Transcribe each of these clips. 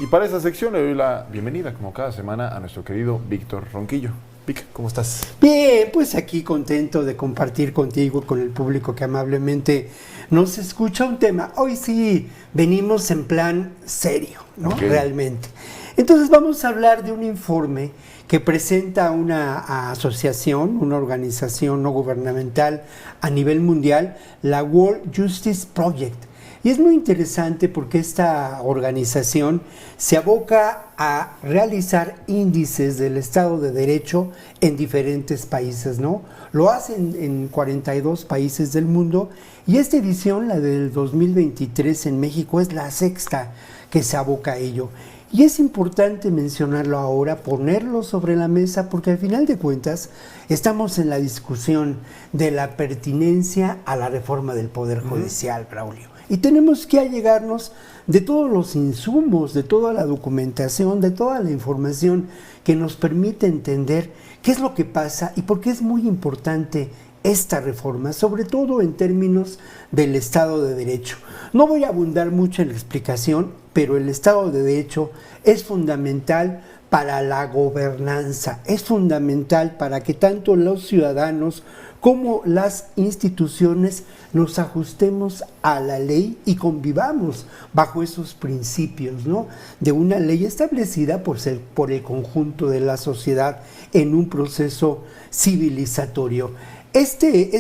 Y para esta sección le doy la bienvenida, como cada semana, a nuestro querido Víctor Ronquillo. Vic, ¿cómo estás? Bien, pues aquí contento de compartir contigo, con el público que amablemente nos escucha un tema. Hoy sí venimos en plan serio, ¿no? Okay. Realmente. Entonces vamos a hablar de un informe que presenta una asociación, una organización no gubernamental a nivel mundial, la World Justice Project. Y es muy interesante porque esta organización se aboca a realizar índices del Estado de Derecho en diferentes países, ¿no? Lo hacen en 42 países del mundo y esta edición, la del 2023 en México, es la sexta que se aboca a ello. Y es importante mencionarlo ahora, ponerlo sobre la mesa, porque al final de cuentas estamos en la discusión de la pertinencia a la reforma del Poder Judicial, Braulio. Y tenemos que allegarnos de todos los insumos, de toda la documentación, de toda la información que nos permite entender qué es lo que pasa y por qué es muy importante esta reforma, sobre todo en términos del Estado de Derecho. No voy a abundar mucho en la explicación, pero el Estado de Derecho es fundamental para la gobernanza, es fundamental para que tanto los ciudadanos como las instituciones nos ajustemos a la ley y convivamos bajo esos principios, ¿no? De una ley establecida por el conjunto de la sociedad en un proceso civilizatorio. Este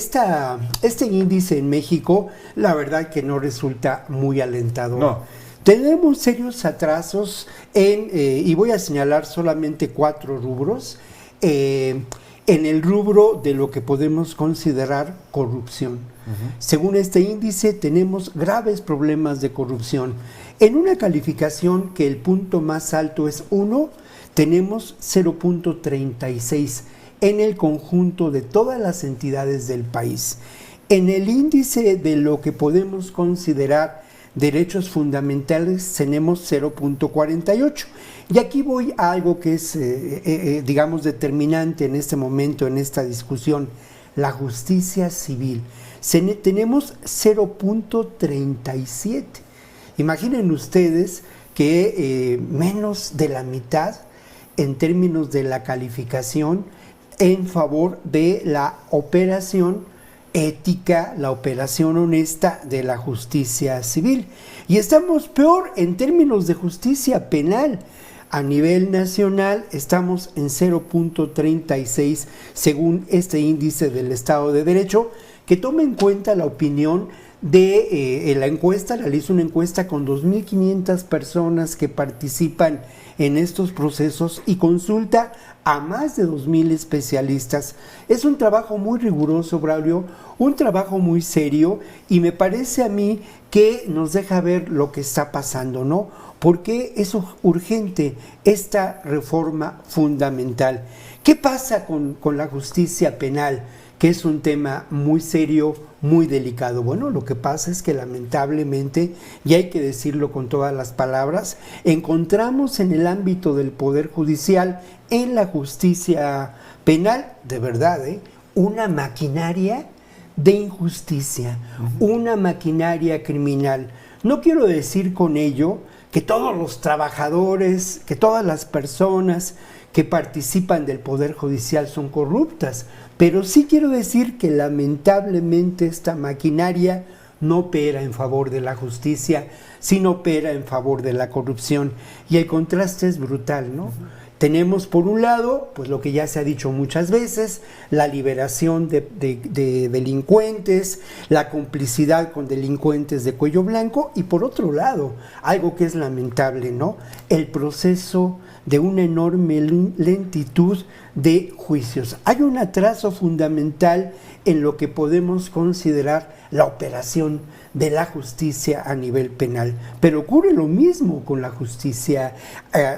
índice en México, la verdad que no resulta muy alentador. No. Tenemos serios atrasos y voy a señalar solamente 4 rubros. En el rubro de lo que podemos considerar corrupción. Según este índice, tenemos graves problemas de corrupción. En una calificación que el punto más alto es 1, tenemos 0.36 en el conjunto de todas las entidades del país. En el índice de lo que podemos considerar derechos fundamentales tenemos 0.48. Y aquí voy a algo que es, digamos, determinante en este momento, en esta discusión, la justicia civil. Tenemos 0.37. Imaginen ustedes que menos de la mitad en términos de la calificación en favor de la operación ética, la operación honesta de la justicia civil. Y estamos peor en términos de justicia penal. A nivel nacional estamos en 0.36 según este índice del Estado de Derecho, que toma en cuenta la opinión de la encuesta. Realiza una encuesta con 2.500 personas que participan en estos procesos y consulta a más de 2.000 especialistas. Es un trabajo muy riguroso, Braulio, un trabajo muy serio, y me parece a mí que nos deja ver lo que está pasando, ¿no? ¿Por qué es urgente esta reforma fundamental? ¿Qué pasa con la justicia penal, que es un tema muy serio, muy delicado? Bueno, lo que pasa es que lamentablemente, y hay que decirlo con todas las palabras, encontramos en el ámbito del Poder Judicial, en la justicia penal, de verdad, una maquinaria de injusticia, una maquinaria criminal. No quiero decir con ello que todos los trabajadores, que todas las personas que participan del Poder Judicial son corruptas, pero sí quiero decir que lamentablemente esta maquinaria no opera en favor de la justicia, sino opera en favor de la corrupción. Y el contraste es brutal, ¿no? Tenemos por un lado, pues lo que ya se ha dicho muchas veces, la liberación de delincuentes, la complicidad con delincuentes de cuello blanco, y por otro lado, algo que es lamentable, ¿no? El proceso de una enorme lentitud de juicios. Hay un atraso fundamental en lo que podemos considerar la operación de la justicia a nivel penal, pero ocurre lo mismo con la justicia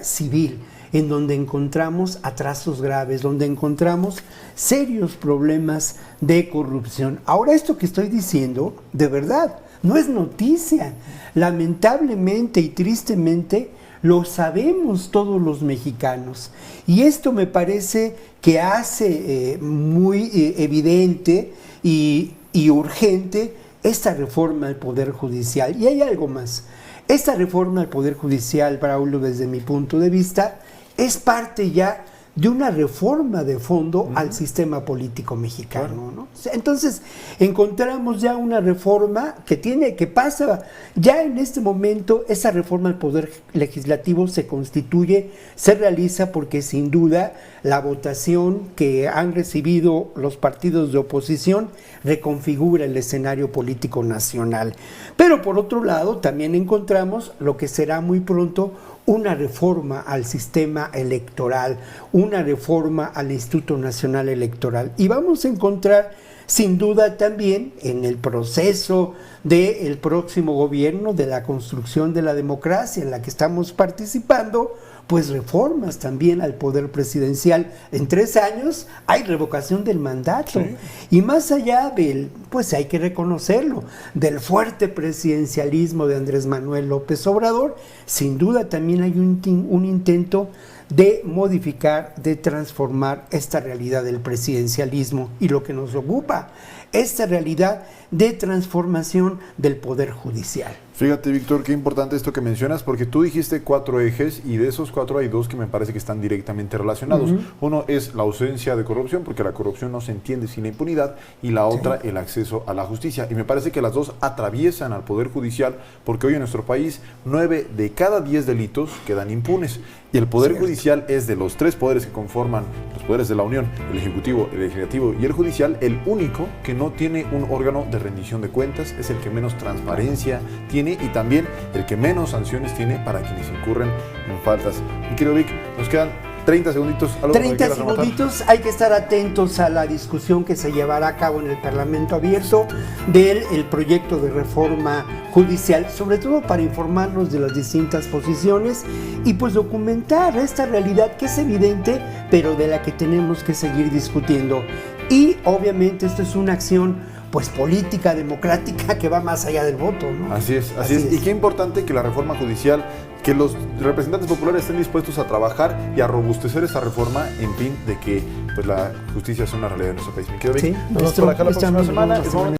civil, en donde encontramos atrasos graves, donde encontramos serios problemas de corrupción. Ahora, esto que estoy diciendo, de verdad, no es noticia. Lamentablemente y tristemente, lo sabemos todos los mexicanos. Y esto me parece que hace muy evidente y urgente esta reforma del Poder Judicial. Y hay algo más. Esta reforma al Poder Judicial, Braulio, desde mi punto de vista, es parte ya de una reforma de fondo al sistema político mexicano, ¿no? Entonces, encontramos ya una reforma que pasa, ya en este momento, esa reforma al Poder Legislativo se constituye, se realiza porque sin duda la votación que han recibido los partidos de oposición reconfigura el escenario político nacional. Pero por otro lado, también encontramos lo que será muy pronto una reforma al sistema electoral, una reforma al Instituto Nacional Electoral. Y vamos a encontrar, sin duda también, en el proceso del próximo gobierno, de la construcción de la democracia en la que estamos participando, pues reformas también al poder presidencial. En 3 años hay revocación del mandato. Sí. Y más allá del, pues hay que reconocerlo, del fuerte presidencialismo de Andrés Manuel López Obrador, sin duda también hay un intento de modificar, de transformar esta realidad del presidencialismo y lo que nos ocupa, esta realidad de transformación del Poder Judicial. Fíjate, Víctor, qué importante esto que mencionas, porque tú dijiste 4 ejes y de esos 4 hay 2 que me parece que están directamente relacionados. Uno es la ausencia de corrupción, porque la corrupción no se entiende sin la impunidad, y la otra, el acceso a la justicia. Y me parece que las 2 atraviesan al Poder Judicial, porque hoy en nuestro país 9 de cada 10 delitos quedan impunes. Y el Poder Judicial es de los 3 poderes que conforman los poderes de la Unión, el Ejecutivo, el Legislativo y el Judicial, el único que no tiene un órgano de rendición de cuentas, es el que menos transparencia tiene y también el que menos sanciones tiene para quienes incurren en faltas. Mi querido Vic, nos quedan 30 segunditos. 30 segunditos, hay que estar atentos a la discusión que se llevará a cabo en el Parlamento Abierto del proyecto de reforma judicial, sobre todo para informarnos de las distintas posiciones y pues documentar esta realidad que es evidente, pero de la que tenemos que seguir discutiendo. Y obviamente esto es una acción pues política, democrática, que va más allá del voto, ¿no? Así es. Y qué importante que la reforma judicial, que los representantes populares estén dispuestos a trabajar y a robustecer esa reforma en fin de que pues la justicia sea una realidad en nuestro país. Me quedo bien. Sí, Nos vemos por acá la próxima semana.